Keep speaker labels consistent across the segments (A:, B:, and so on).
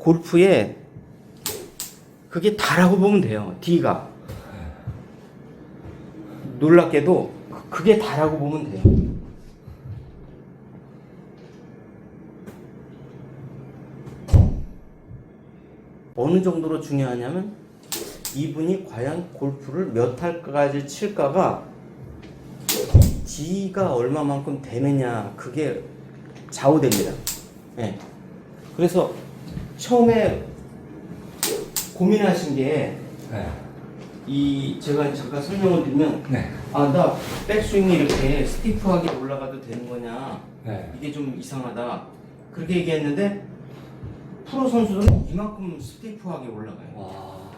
A: 골프에 그게 다라고 보면 돼요. D가. 놀랍게도 그게 다라고 보면 돼요. 어느 정도로 중요하냐면 이분이 과연 골프를 몇 할까지 칠까가 D가 얼마만큼 되느냐 그게 좌우됩니다. 네. 그래서 처음에 고민하신 게 제가 잠깐 설명을 드리면 나 백스윙이 이렇게 스티프하게 올라가도 되는 거냐 이게 좀 이상하다 그렇게 얘기했는데 프로 선수들은 이만큼 스티프하게 올라가요.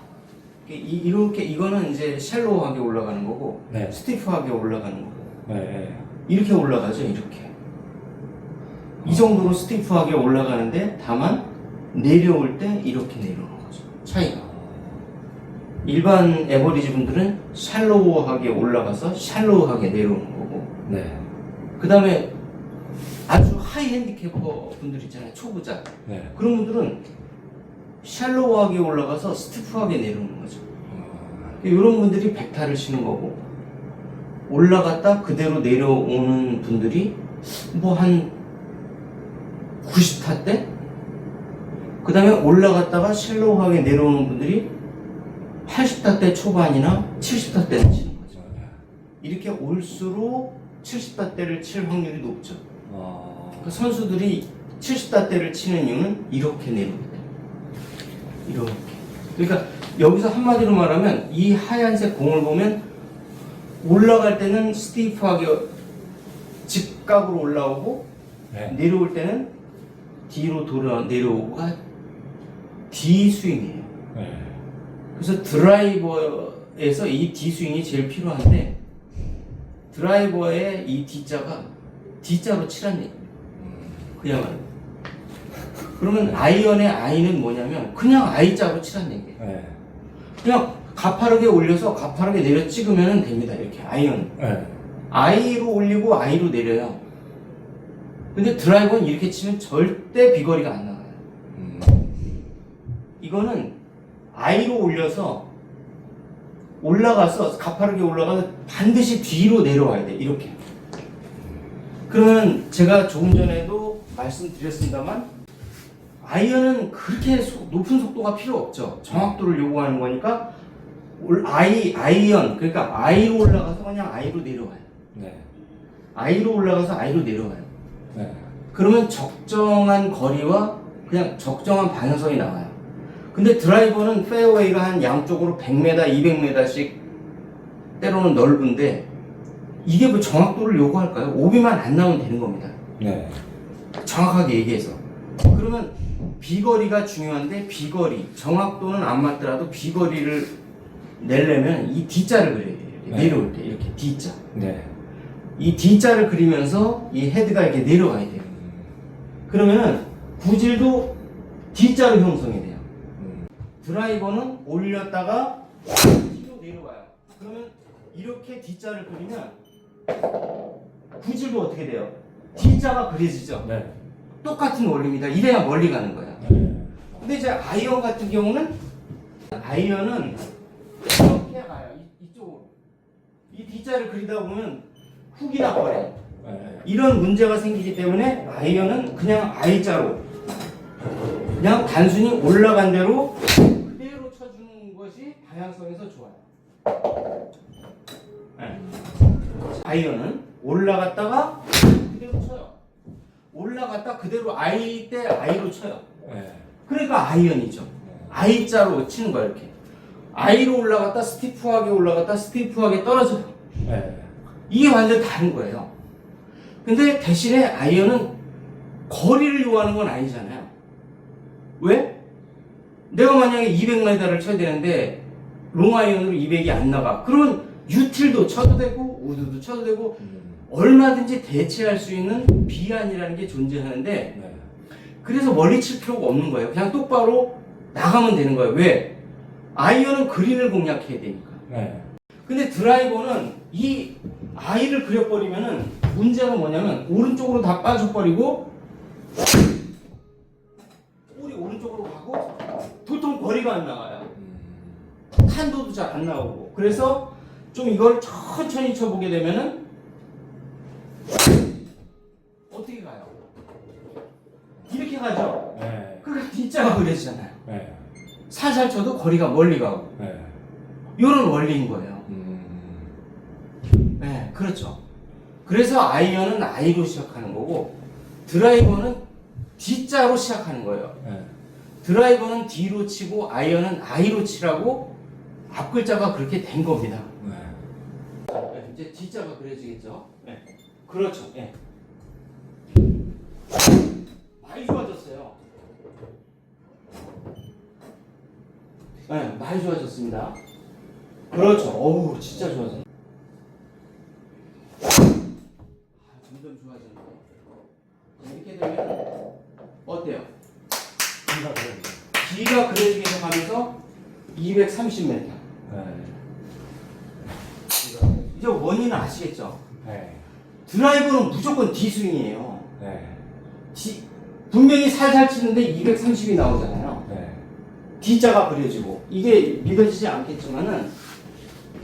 A: 이렇게 이거는 이제 샬로우하게 올라가는 거고 스티프하게 올라가는 거고 이렇게 올라가죠. 이렇게 이 정도로 스티프하게 올라가는데 다만 내려올 때 이렇게 내려오는 거죠. 차이가. 일반 에버리지 분들은 샬로우하게 올라가서 샬로우하게 내려오는 거고 그 다음에 아주 하이 핸디캐퍼 분들 있잖아요. 초보자. 그런 분들은 샬로우하게 올라가서 스티프하게 내려오는 거죠. 이런 분들이 백타를 치는 거고 올라갔다 그대로 내려오는 분들이 뭐 한 90타 때? 그 다음에 올라갔다가 샬로우하게 내려오는 분들이 80타 때 초반이나 70타 때를 치는 거죠. 이렇게 올수록 70타 때를 칠 확률이 높죠. 그러니까 선수들이 70타 때를 치는 이유는 이렇게 내려오기 때문에. 이렇게. 그러니까 여기서 한마디로 말하면 이 하얀색 공을 보면 올라갈 때는 스티프하게 직각으로 올라오고 내려올 때는 뒤로 돌아 내려오고가 D 스윙이에요. 그래서 드라이버에서 이 D 스윙이 제일 필요한데 드라이버의 이 D자가 D자로 치라는 얘기예요. 그야말로. 그러면 아이언의 I는 뭐냐면 그냥 I자로 치라는 얘기예요. 그냥 가파르게 올려서 가파르게 내려 찍으면 됩니다. 이렇게 아이언. I로 올리고 I로 내려요. 근데 드라이버는 이렇게 치면 절대 비거리가 안 나가요. 이거는 I로 올려서 올라가서 가파르게 올라가서 반드시 뒤로 내려와야 돼. 이렇게. 그러면 제가 조금 전에도 말씀드렸습니다만 아이언은 그렇게 높은 속도가 필요 없죠. 정확도를 요구하는 거니까 아이언 그러니까 I로 올라가서 그냥 I로 내려와요. I로 올라가서 I로 내려와요. 그러면 적정한 거리와 그냥 적정한 방향성이 나와요. 근데 드라이버는 페어웨이가 한 양쪽으로 100m, 200m씩 때로는 넓은데 이게 뭐 정확도를 요구할까요? 오비만 안 나오면 되는 겁니다. 정확하게 얘기해서. 그러면 비거리가 중요한데 비거리, 정확도는 안 맞더라도 비거리를 내려면 이 D자를 그려야 돼요. 내려올 때 이렇게 D자. 이 D자를 그리면서 이 헤드가 이렇게 내려가야 돼요. 그러면은 구질도 D자로 형성이 돼요. 드라이버는 올렸다가 뒤로 내려와요. 그러면 이렇게 D자를 그리면 구질도 어떻게 돼요? D자가 그려지죠? 똑같은 원리입니다. 이래야 멀리 가는 거야. 근데 이제 아이언 같은 경우는 아이언은 이렇게 가요. 이쪽으로. 이 D자를 그리다 보면 훅이 나버려요. 이런 문제가 생기기 때문에 아이언은 그냥 I자로 그냥 단순히 올라간 대로 그대로 쳐주는 것이 방향성에서 좋아요. 아이언은 올라갔다가 그대로 쳐요. 올라갔다 그대로 I 때 I로 쳐요. 그러니까 아이언이죠. I자로 치는 거야 이렇게. I로 올라갔다 스티프하게 올라갔다 스티프하게 떨어져요. 이게 완전 다른 거예요. 근데 대신에 아이언은 거리를 요구하는 건 아니잖아요. 왜? 내가 만약에 200m를 쳐야 되는데 롱아이언으로 200이 안 나가. 그러면 유틸도 쳐도 되고 우드도 쳐도 되고 얼마든지 대체할 수 있는 비안이라는 게 존재하는데 그래서 멀리 칠 필요가 없는 거예요. 그냥 똑바로 나가면 되는 거예요. 왜? 아이언은 그린을 공략해야 되니까. 근데 드라이버는 이 I를 그려버리면은 문제가 뭐냐면 오른쪽으로 다 빠져버리고 볼이 오른쪽으로 쪽으로 가고 도통 거리가 안 나가요. 탄도도 잘 안 나오고. 그래서 좀 이걸 천천히 쳐보게 되면은 어떻게 가요? 이렇게 가죠?
B: 네.
A: 그러니까 D자가 그려지잖아요.
B: 네.
A: 살살 쳐도 거리가 멀리 가고.
B: 네.
A: 이런 원리인 거예요. 네, 그렇죠. 그래서 아이언은 I로 시작하는 거고 드라이버는 D자로 시작하는 거예요.
B: 네.
A: 드라이버는 D로 치고 아이언은 I로 치라고 앞 글자가 그렇게 된 겁니다. 네, 이제 D자가 그려지겠죠? 네. 그렇죠. 네. 많이 좋아졌어요. 네, 많이 좋아졌습니다. 그렇죠. 어우, 진짜 좋아졌네. 점점 좋아지는데. 이렇게 되면 어때요? D가 그려지게 가면서 230m.
B: 네.
A: 이제 원인은 아시겠죠?
B: 네.
A: 드라이버는 무조건 D 스윙이에요.
B: 네.
A: 분명히 살살 치는데 230이 나오잖아요.
B: 네.
A: D자가 그려지고 이게 믿어지지 않겠지만은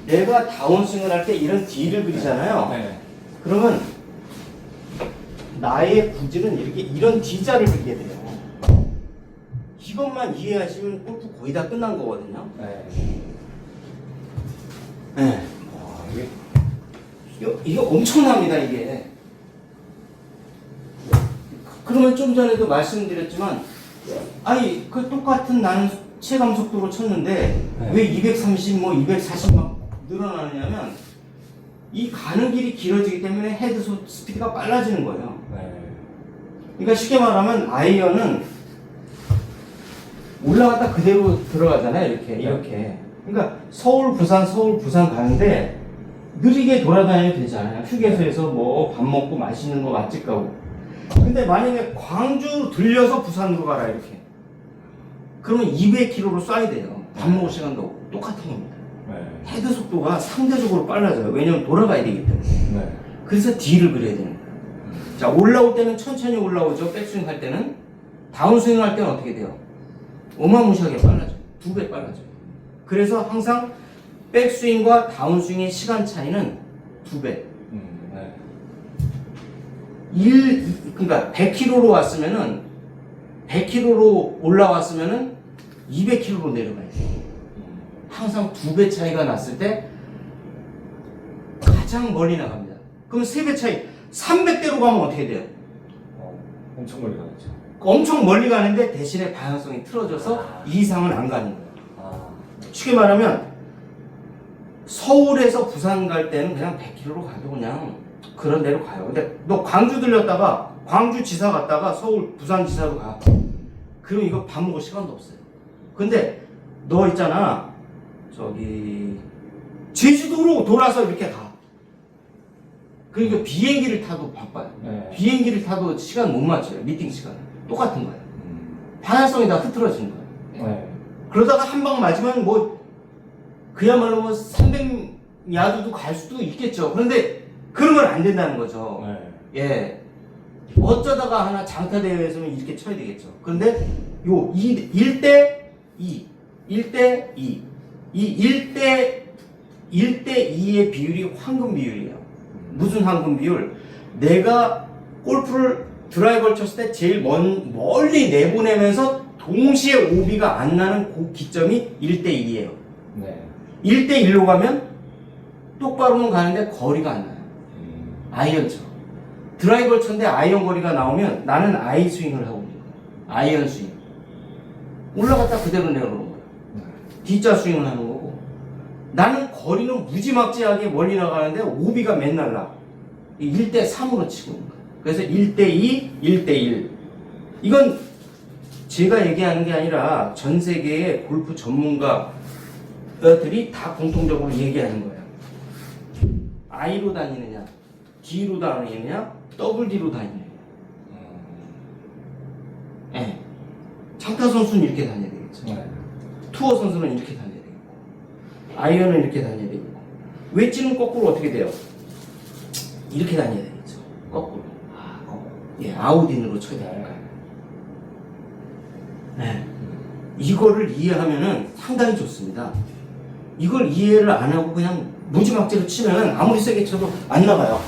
A: 내가 다운스윙을 할 때 이런 D를 그리잖아요.
B: 네.
A: 그러면 나의 구질은 이렇게 이런 D자를 그리게 돼요. 이것만 이해하시면 골프 거의 다 끝난 거거든요.
B: 네.
A: 네. 이게 엄청납니다, 이게. 그러면 좀 전에도 말씀드렸지만, 아니, 그 똑같은 나는 체감 속도로 쳤는데,
B: 네.
A: 왜 230, 240 막 늘어나느냐면, 이 가는 길이 길어지기 때문에 헤드 스피드가 빨라지는 거예요.
B: 네.
A: 그러니까 쉽게 말하면, 아이언은 올라갔다 그대로 들어가잖아요, 이렇게. 그러니까 서울, 부산 가는데, 느리게 돌아다녀도 되잖아요. 휴게소에서 뭐 밥 먹고 맛있는 거 맛집 가고. 근데 만약에 광주 들려서 부산으로 가라 이렇게. 그러면 200km로 쏴야 돼요. 밥 먹을 시간도 없고. 똑같은 겁니다.
B: 네.
A: 헤드 속도가 상대적으로 빨라져요. 왜냐면 돌아가야 되기 때문에.
B: 네.
A: 그래서 D를 그려야 되는 거예요. 자, 올라올 때는 천천히 올라오죠. 백스윙 할 때는. 다운스윙 할 때는 어떻게 돼요? 어마무시하게 빨라져요. 2배 빨라져요. 그래서 항상 백스윙과 다운스윙의 시간 차이는 2배.
B: 네.
A: 그러니까 100km로 왔으면은 100km로 올라왔으면은 200km로 내려가야 돼요. 항상 2배 차이가 났을 때 가장 멀리 나갑니다. 그럼 3배 차이 300대로 가면 어떻게 돼요?
B: 엄청 멀리 가겠죠.
A: 엄청 멀리 가는데 대신에 방향성이 틀어져서 이 이상은 안 가는 거예요. 쉽게 말하면 서울에서 부산 갈 때는 그냥 100km로 가도 그냥 그런 데로 가요. 근데 너 광주 들렸다가 광주 지사 갔다가 서울 부산 지사로 가. 그럼 이거 밥 먹을 시간도 없어요. 근데 너 있잖아. 저기 제주도로 돌아서 이렇게 가. 그러니까 비행기를 타도 바빠요.
B: 네.
A: 비행기를 타도 시간 못 맞춰요. 미팅 시간. 똑같은 거예요. 방향성이 다 흐트러지는 거예요.
B: 네.
A: 그러다가 한 방 맞으면 뭐 그야말로 뭐 300야드도 갈 수도 있겠죠. 그런데 그런 건 안 된다는 거죠.
B: 네.
A: 예. 어쩌다가 하나 장타 대회에서는 이렇게 쳐야 되겠죠. 그런데 요 1대2, 1대2, 이 1대2의 비율이 황금 비율이에요. 무슨 황금 비율? 내가 골프를 드라이버를 쳤을 때 제일 멀리 내보내면서 동시에 오비가 안 나는 그 기점이 1대2예요.
B: 네.
A: 1대1로 가면 똑바로는 가는데 거리가 안 나요. 아이언처럼. 드라이버를 쳤는데 아이언 거리가 나오면 나는 아이 스윙을 하고 있는 거예요. 아이언 스윙. 올라갔다 그대로 내려오는 거예요. D자 스윙을 하는 거고. 나는 거리는 무지막지하게 멀리 나가는데 오비가 맨날 나. 1대3으로 치고 있는 거예요. 그래서 1대2, 1대1. 이건 제가 얘기하는 게 아니라 전 세계의 골프 전문가들이 다 공통적으로 얘기하는 거예요. I로 다니느냐, D로 다니느냐, 더블 D로 다니느냐. 네. 장타 선수는 이렇게 다녀야 되겠죠.
B: 네.
A: 투어 선수는 이렇게 다녀야 되겠고, 아이언은 이렇게 다녀야 되겠고, 웨지는 거꾸로 어떻게 돼요? 이렇게 다녀야 되겠죠. 거꾸로. 예, 아웃인으로 쳐야 되니까. 네. 이거를 이해하면은 상당히 좋습니다. 이걸 이해를 안 하고 그냥 무지막지로 치면은 아무리 세게 쳐도 안 나가요.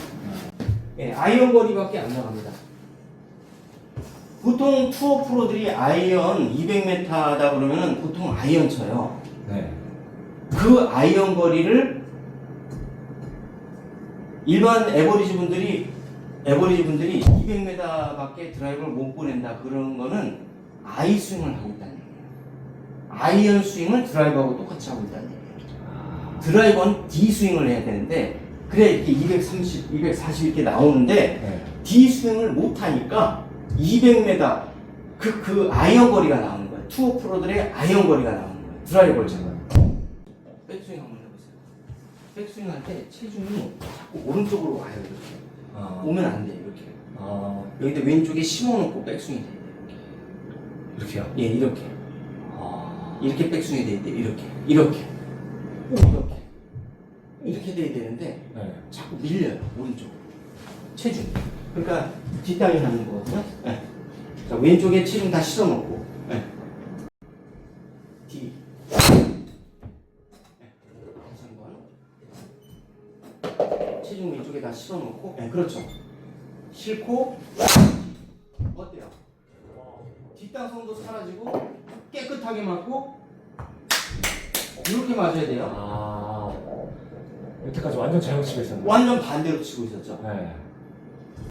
A: 예, 아이언 거리밖에 안 나갑니다. 보통 투어 프로들이 아이언 200m다 그러면은 보통 아이언 쳐요.
B: 네.
A: 그 아이언 거리를 일반 에버리지 분들이 200m밖에 드라이브를 못 보낸다 그런 거는 아이 스윙을 하고 있다는 얘기예요. 아이언 스윙을 드라이버하고 똑같이 하고 있다는 얘기예요. 드라이버는 D 스윙을 해야 되는데 그래야 이렇게 230, 240 이렇게 나오는데
B: 네.
A: D 스윙을 못 하니까 200m 그 아이언 거리가 나오는 거예요. 투어 프로들의 아이언 거리가 나오는 거예요. 드라이버를 잡아요. 백스윙 한번 해보세요. 백스윙 할 때 체중이 자꾸 오른쪽으로 와요. 이렇게. 오면 안 돼요. 이렇게. 여기다 왼쪽에 심어놓고 백스윙이 돼야 돼요.
B: 이렇게요?
A: 예, 이렇게. 이렇게 백스윙이 돼야 돼요. 이렇게. 이렇게 돼야 되는데
B: 네.
A: 자꾸 밀려요. 오른쪽으로. 체중. 그러니까 뒷땅이 나는 거거든요. 네. 자, 왼쪽에 체중 다 실어놓고. 네. D. 네. 다시 한번. 체중 왼쪽에 다 실어놓고. 네, 그렇죠. 싣고. 어때요? 뒷땅성도 사라지고 깨끗하게 맞고 이렇게 맞아야 돼요.
B: 여태까지 완전 잘못 치고 있었는데.
A: 완전 반대로 치고 있었죠.
B: 네.